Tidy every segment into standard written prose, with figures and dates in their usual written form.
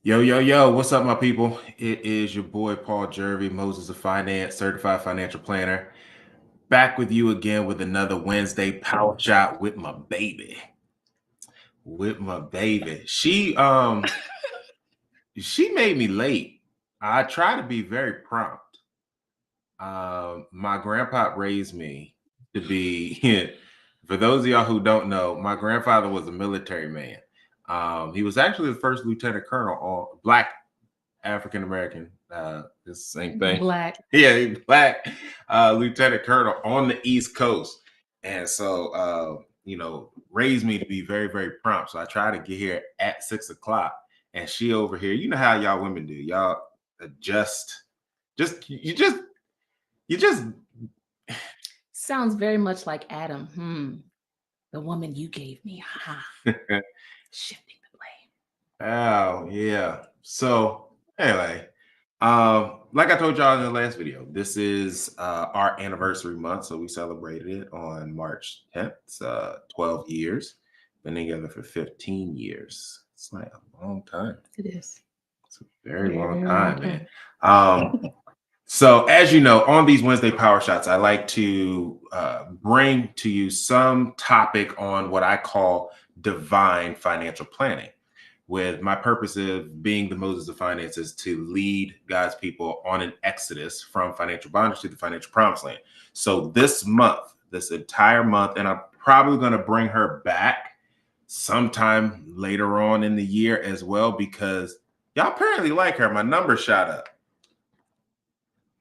Yo, yo, yo, what's up, my people? It is your boy Paul Jervy, Moses of Finance, certified financial planner, back with you again with another Wednesday power shot with my baby. With my baby. She made me late. I try to be very prompt. My grandpa raised me to be, for those of y'all who don't know, my grandfather was a military man. He was actually the first lieutenant colonel on black African American. It's the same thing. Black. Yeah, he's black lieutenant colonel on the East Coast, and so raised me to be very, very prompt. So I try to get here at 6 o'clock, and she over here. You know how y'all women do. Y'all adjust. Just you just Sounds very much like Adam. The woman you gave me. Ha. Shifting the blame. Oh yeah. So anyway, like I told y'all in the last video, this is our anniversary month. So we celebrated it on March 10th. It's 12 years. Been together for 15 years. It's like a long time. It is. It's a very, long very time, long man. So as you know, on these Wednesday Power Shots, I like to bring to you some topic on what I call divine financial planning, with my purpose of being the Moses of finance is to lead God's people on an exodus from financial bondage to the financial promised land. So this month, this entire month, and I'm probably going to bring her back sometime later on in the year as well, because y'all apparently like her. My number shot up.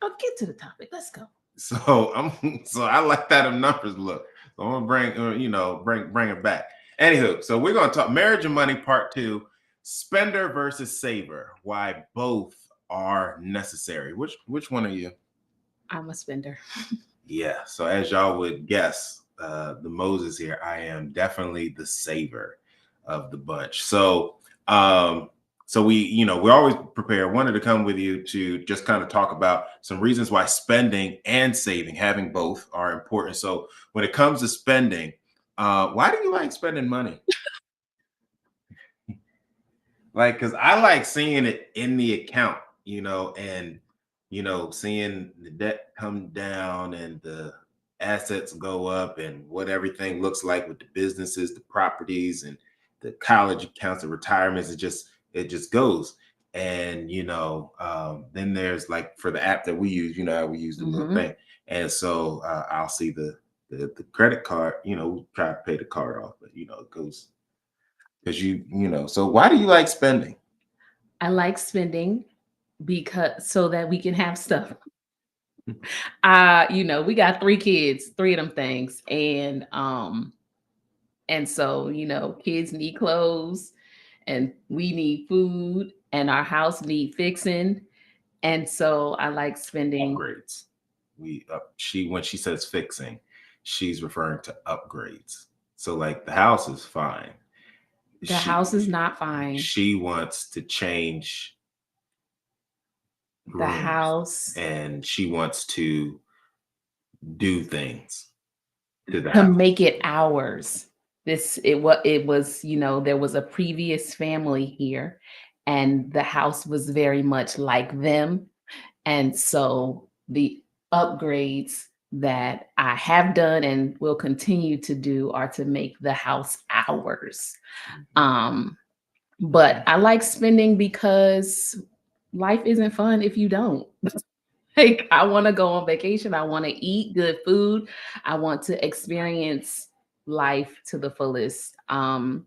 I'll get to the topic. Let's go. So I like that numbers look. So I'm gonna bring it back. Anywho, so we're gonna talk marriage and money part 2, spender versus saver. Why both are necessary. Which one are you? I'm a spender. Yeah. So as y'all would guess, the Moses here, I am definitely the saver of the bunch. So we always prepare. Wanted to come with you to just kind of talk about some reasons why spending and saving, having both, are important. So when it comes to spending, why do you like spending money? Like, because I like seeing it in the account, and seeing the debt come down and the assets go up and what everything looks like with the businesses, the properties, and the college accounts, the retirements. It just goes. And then there's, like, for the app that we use, how we use the little thing. And so I'll see the credit card, we try to pay the card off, but it goes because so why do you like spending? I like spending because so that we can have stuff. We got 3 kids, 3 of them things. And so, kids need clothes and we need food and our house need fixing. And so I like spending. Upgrades. When she says fixing, she's referring to upgrades. So, like, the house is fine. The house is not fine. She wants to change The rooms, house and she wants to do things to the to house. make it ours. It was, there was a previous family here and the house was very much like them. And so the upgrades that I have done and will continue to do are to make the house ours. But I like spending because life isn't fun if you don't. Like, I want to go on vacation. I want to eat good food. I want to experience life to the fullest. I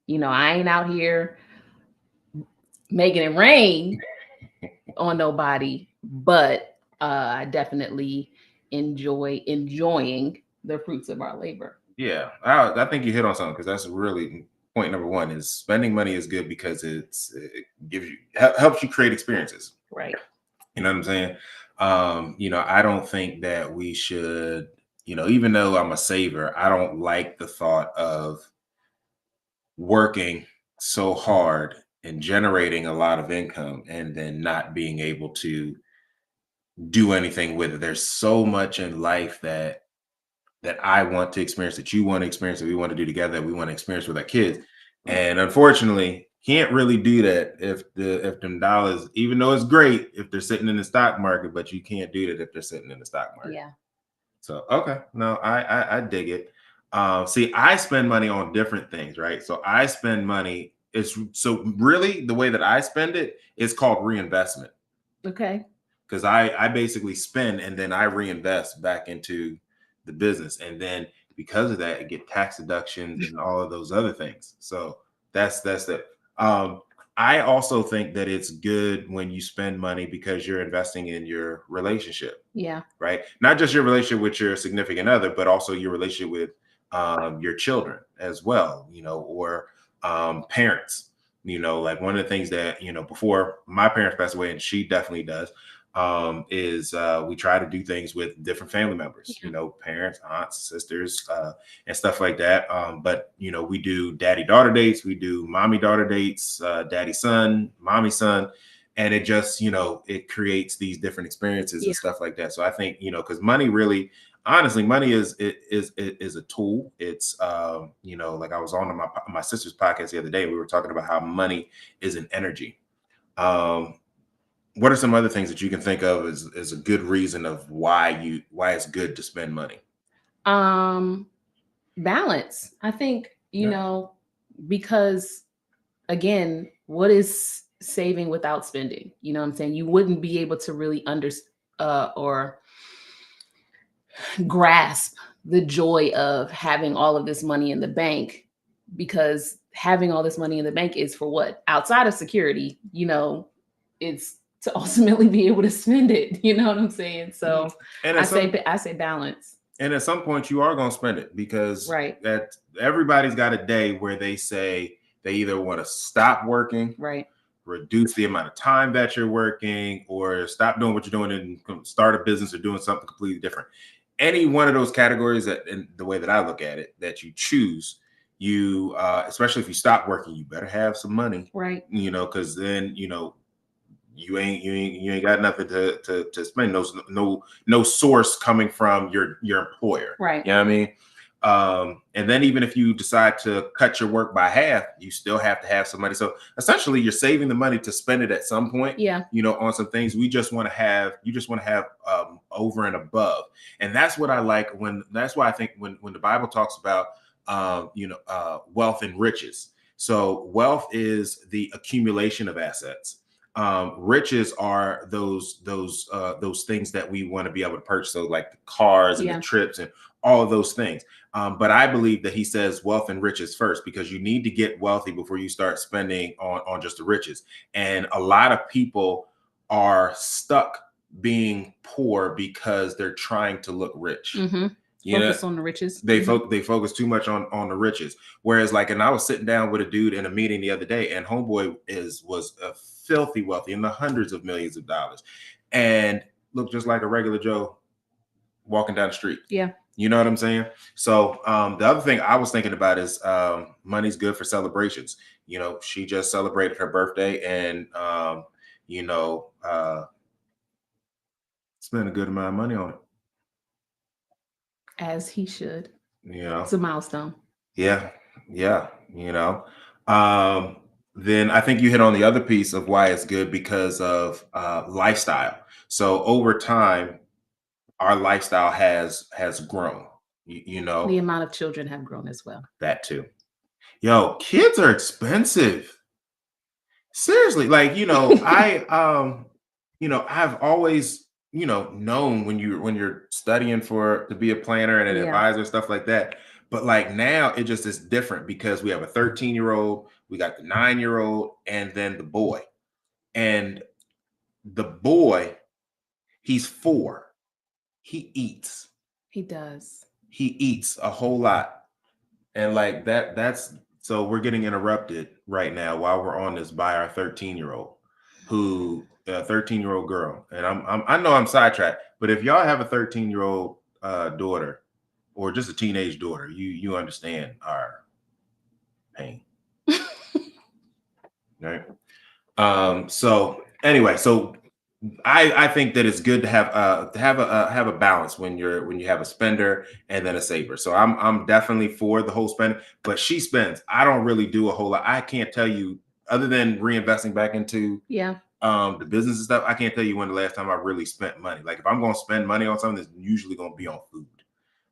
ain't out here making it rain on nobody, but I definitely enjoying the fruits of our labor. Yeah, I think you hit on something, because that's really point number one. Is spending money is good because it gives you helps you create experiences. Right. You know what I'm saying? I don't think that we should, even though I'm a saver, I don't like the thought of working so hard and generating a lot of income and then not being able to do anything with it. There's so much in life that I want to experience, that you want to experience, that we want to do together, that we want to experience with our kids. And unfortunately, can't really do that if them dollars, even though it's great if they're sitting in the stock market, but you can't do that if they're sitting in the stock market. Yeah. So okay, no, I dig it. See, I spend money on different things, right? So I spend money. It's so really the way that I spend it is called reinvestment Okay. because I basically spend and then I reinvest back into the business, and then because of that, I get tax deductions and all of those other things. So that's it. Um, I also think that it's good when you spend money because you're investing in your relationship, Yeah. right? Not just your relationship with your significant other, but also your relationship with your children as well, or parents. Like one of the things that, before my parents passed away, and she definitely does, is we try to do things with different family members, Yeah. parents, aunts, sisters, and stuff like that. But, we do daddy daughter dates, we do mommy daughter dates, daddy son, mommy son, and it just it creates these different experiences Yeah. and stuff like that. So I think because money really, honestly, money is a tool. It's like I was on my sister's podcast the other day, we were talking about how money is an energy. um what are some other things that you can think of as a good reason of why it's good to spend money? Um, balance. I think, Yeah. because again, what is saving without spending? You know what I'm saying? You wouldn't be able to really or grasp the joy of having all of this money in the bank, because having all this money in the bank is for what? Outside of security, it's to ultimately be able to spend it. You know what I'm saying? Mhm. So and I at say some I say balance. and at some point you are going to spend it because Right. that everybody's got a day where they say they either want to stop working, Right. reduce the amount of time that you're working, or stop doing what you're doing and start a business or doing something completely different. Any one of those categories, that, in the way that I look at it, that you choose, you especially if you stop working, you better have some money, Right. because then you ain't got nothing to spend. No source coming from your employer. Right. You know what I mean? And then even if you decide to cut your work by half, you still have to have some money. So essentially, you're saving the money to spend it at some point. Yeah. On some things we just want to have. You just want to have over and above, and that's what I like. That's why I think when the Bible talks about wealth and riches. So wealth is the accumulation of assets. Riches are those things that we want to be able to purchase, so like the cars and the Yeah. trips and all of those things. But I believe that he says wealth and riches first, because you need to get wealthy before you start spending on just the riches. And a lot of people are stuck being poor because they're trying to look rich. Mm-hmm. you know Focus on the riches. they they focus too much on the riches. Whereas, like, and I was sitting down with a dude in a meeting the other day, and homeboy was a filthy wealthy in the hundreds of millions of dollars, and looked just like a regular Joe walking down the street. Yeah. You know what I'm saying? So the other thing I was thinking about is money's good for celebrations. She just celebrated her birthday, and you know, uh, spent a good amount of money on it. As he should. You know, It's a milestone. Yeah, yeah, then I think you hit on the other piece of why it's good, because of lifestyle. So over time, our lifestyle has grown. The amount of children have grown as well. That too. Yo, kids are expensive. Seriously, like, I've always, known when you're studying for to be a planner and an Yeah. advisor, stuff like that. But like now it just is different because we have a 13-year-old, we got the 9-year-old, and then the boy. And the boy, he's 4. He eats. He does. He eats a whole lot. And like that's so we're getting interrupted right now while we're on this by our 13-year-old, who a 13-year-old girl. And I know I'm sidetracked, but if y'all have a 13-year-old daughter, or just a teenage daughter, you understand our pain, right? So anyway, so I think that it's good to have a balance when you have a spender and then a saver. So I'm definitely for the whole spend, but she spends. I don't really do a whole lot. I can't tell you other than reinvesting back into Yeah. the business and stuff, I can't tell you when the last time I really spent money. Like if I'm going to spend money on something, it's usually going to be on food.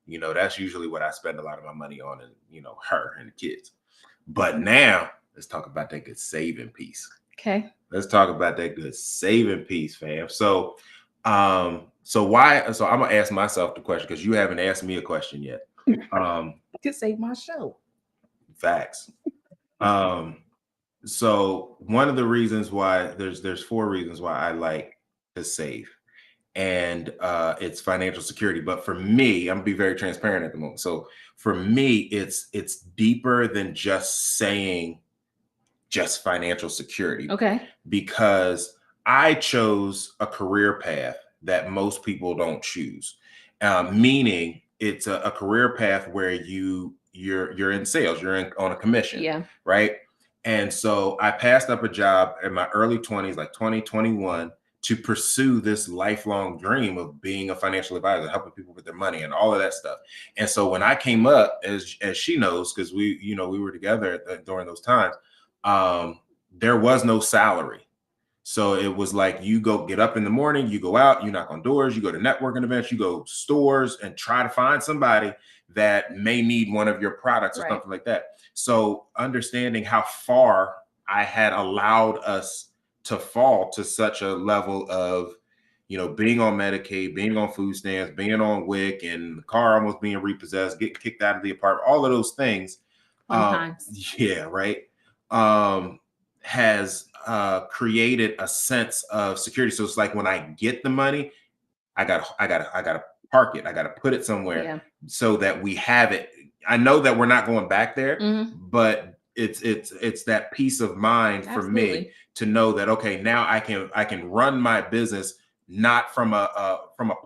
You know, that's usually what I spend a lot of my money on, and you know, her and the kids. But now let's talk about that good saving piece. Okay. Let's talk about that good saving piece, fam. So, so I'm gonna ask myself the question because you haven't asked me a question yet. To save my show. Facts. Um, so one of the reasons why there's four reasons why I like to save, and it's financial security. But for me, I'm gonna be very transparent at the moment. So for me, it's deeper than just saying just financial security. Okay. Because I chose a career path that most people don't choose. Meaning it's a career path where you're in sales, on a commission, Yeah. right? And so I passed up a job in my early 20s, like 2021, to pursue this lifelong dream of being a financial advisor, helping people with their money and all of that stuff. And so when I came up, as she knows, because we were together during those times, there was no salary. So it was like you go get up in the morning, you go out, you knock on doors, you go to networking events, you go stores and try to find somebody that may need one of your products or Right. something like that. So understanding how far I had allowed us to fall to such a level of, being on Medicaid, being on food stamps, being on WIC, and the car almost being repossessed, getting kicked out of the apartment, all of those things. Fun times. Yeah, right. Um, has created a sense of security. So it's like when I get the money, I gotta park it. I gotta put it somewhere Yeah. so that we have it. I know that we're not going back there, but it's that peace of mind for me Absolutely. to know that okay, now I can run my business not from a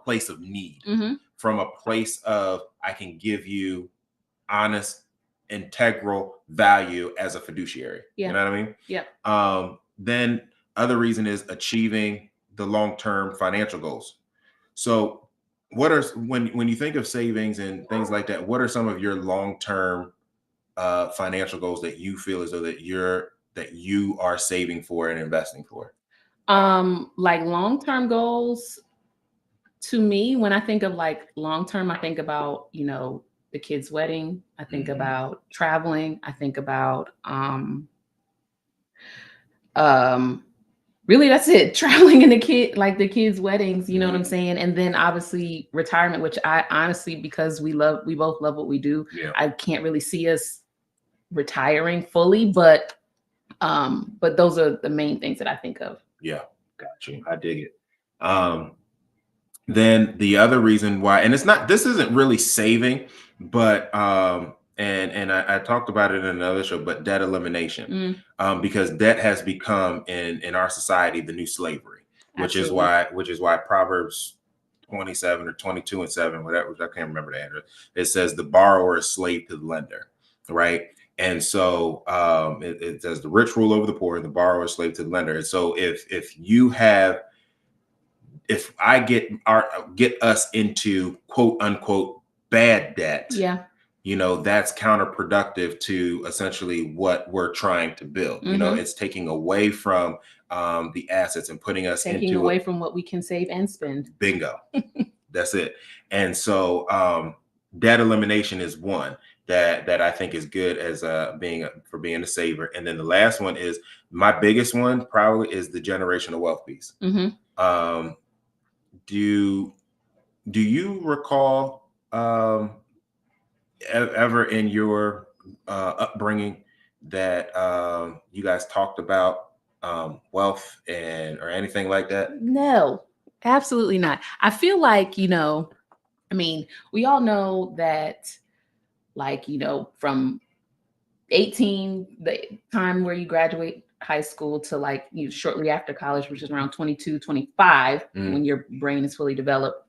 place of need, from a place of I can give you honest, integral value as a fiduciary. Yeah. You know what I mean? Yep. Then other reason is achieving the long-term financial goals. So what are when you think of savings and things like that, what are some of your long-term financial goals that you feel as though that you are saving for and investing for? Like long-term goals, to me, when I think of like long-term, I think about, the kid's wedding. I think Mhm. about traveling. I think about um really that's it. Traveling and the kids' weddings, you know what I'm Mhm. saying? And then obviously retirement, which I honestly, because we both love what we do, Yeah. I can't really see us retiring fully, but those are the main things that I think of. Yeah. Got you. I dig it. Then the other reason why, and this isn't really saving, but and I talked about it in another show, but debt elimination. Mm, Because debt has become in our society the new slavery, absolutely. which is why Proverbs 27 or 22:7, whatever, I can't remember the address. It says the borrower is slave to the lender, right? And so it says the rich rule over the poor, and the borrower is slave to the lender. And so if I get us into quote unquote bad debt, Yeah. that's counterproductive to essentially what we're trying to build. It's taking away from the assets and putting us Taking into away a from what we can save and spend. bingo. That's it. And so debt elimination is one that I think is good as being a saver. And then the last one is my biggest one probably is the generational wealth piece. Um, do do you recall ever in your upbringing that you guys talked about wealth or anything like that? No, absolutely not. I feel like, I mean, we all know that, like, from 18, the time where you graduate high school, to like you shortly after college, which is around 22, 25, Mm, when your brain is fully developed,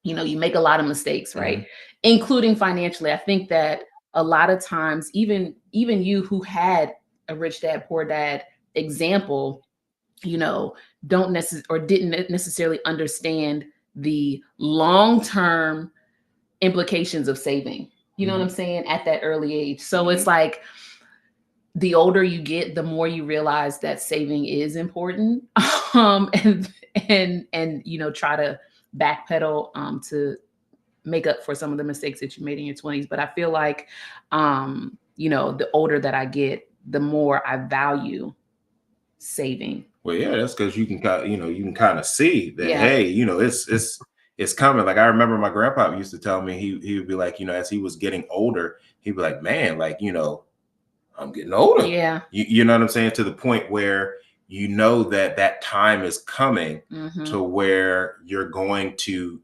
you make a lot of mistakes, right? mhm, Including financially. I think that a lot of times, even you who had a rich dad, poor dad example, you know, don't necessarily or didn't necessarily understand the long-term implications of saving. You know what I'm mhm, saying? At that early age. So it's mhm, like the older you get, the more you realize that saving is important. And try to backpedal to make up for some of the mistakes that you made in your 20s. But I feel like the older that I get, the more I value saving. Well, yeah, that's because you can you can kind of see that, Yeah. hey, it's coming. Like I remember my grandpa used to tell me, he would be like, as he was getting older, he'd be like, man, like, I'm getting older. Yeah. You know what I'm saying? To the point where that time is coming Mm-hmm. to where you're going to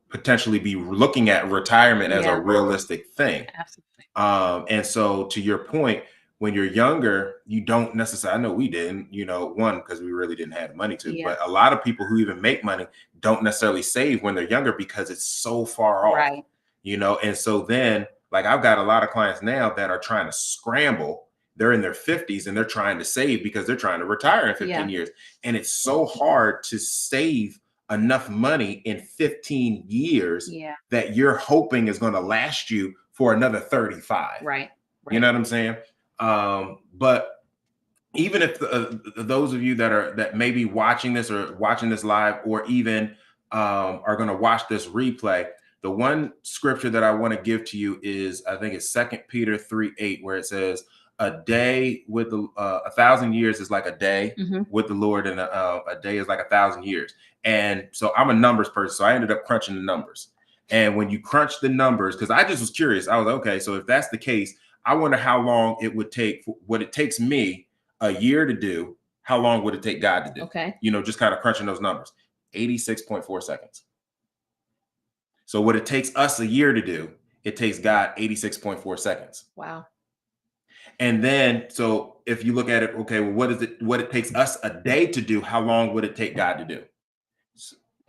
potentially be looking at retirement as a Yeah. realistic thing. Absolutely. And so to your point, when you're younger, you don't necessarily, I know we didn't, one, because we really didn't have money to, Yeah. but a lot of people who even make money don't necessarily save when they're younger because it's so far off, Right. and so then, like, I've got a lot of clients now that are trying to scramble. They're in their 50s and they're trying to save because they're trying to retire in 15 years. And it's so hard to save enough money in 15 years that you're hoping is going to last you for another 35. Right. You know what I'm saying? But even if those of you that may be watching this or watching this live, or even are going to watch this replay, the one scripture that I want to give to you is, I think it's 2 Peter 3:8, where it says, a day with 1,000 years is like a day with the Lord, and a day is like 1,000 years. And so I'm a numbers person, so I ended up crunching the numbers. And when you crunch the numbers, because I just was curious, I was like, okay, so if that's the case, I wonder how long it would take, what it takes me a year to do, how long would it take God to do? Okay. Just kind of crunching those numbers. 86.4 seconds. So what it takes us a year to do, it takes God 86.4 seconds. Wow. And then, so if you look at it, okay, well, what it takes us a day to do, how long would it take God to do?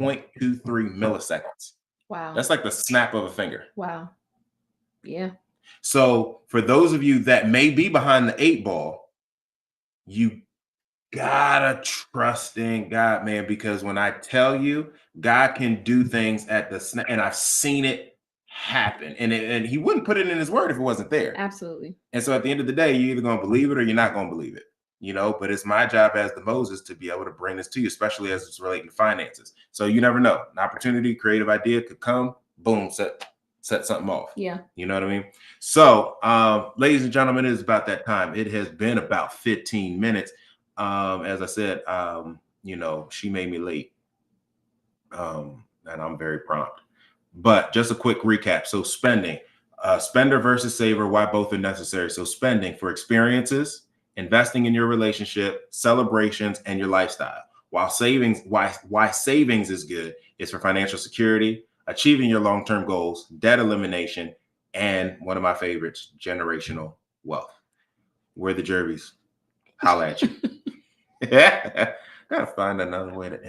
0.23 milliseconds. Wow. That's like the snap of a finger. Wow. Yeah. So for those of you that may be behind the 8 ball, you gotta trust in God, man, because when I tell you, God can do things at the snap, and I've seen it happen. And he wouldn't put it in his word if it wasn't there. Absolutely. And so at the end of the day, you're either going to believe it or you're not going to believe it, but it's my job as the Moses to be able to bring this to you, especially as it's relating to finances. So you never know. An opportunity, creative idea could come, boom, set something off. Yeah. You know what I mean? So, ladies and gentlemen, it is about that time. It has been about 15 minutes. As I said, she made me late. And I'm very prompt. But just a quick recap. So spending, spender versus saver, why both are necessary. So spending for experiences, investing in your relationship, celebrations, and your lifestyle. While savings, why savings is good is for financial security, achieving your long-term goals, debt elimination, and one of my favorites, generational wealth. We're the Jervies. Holla at you. Gotta find another way to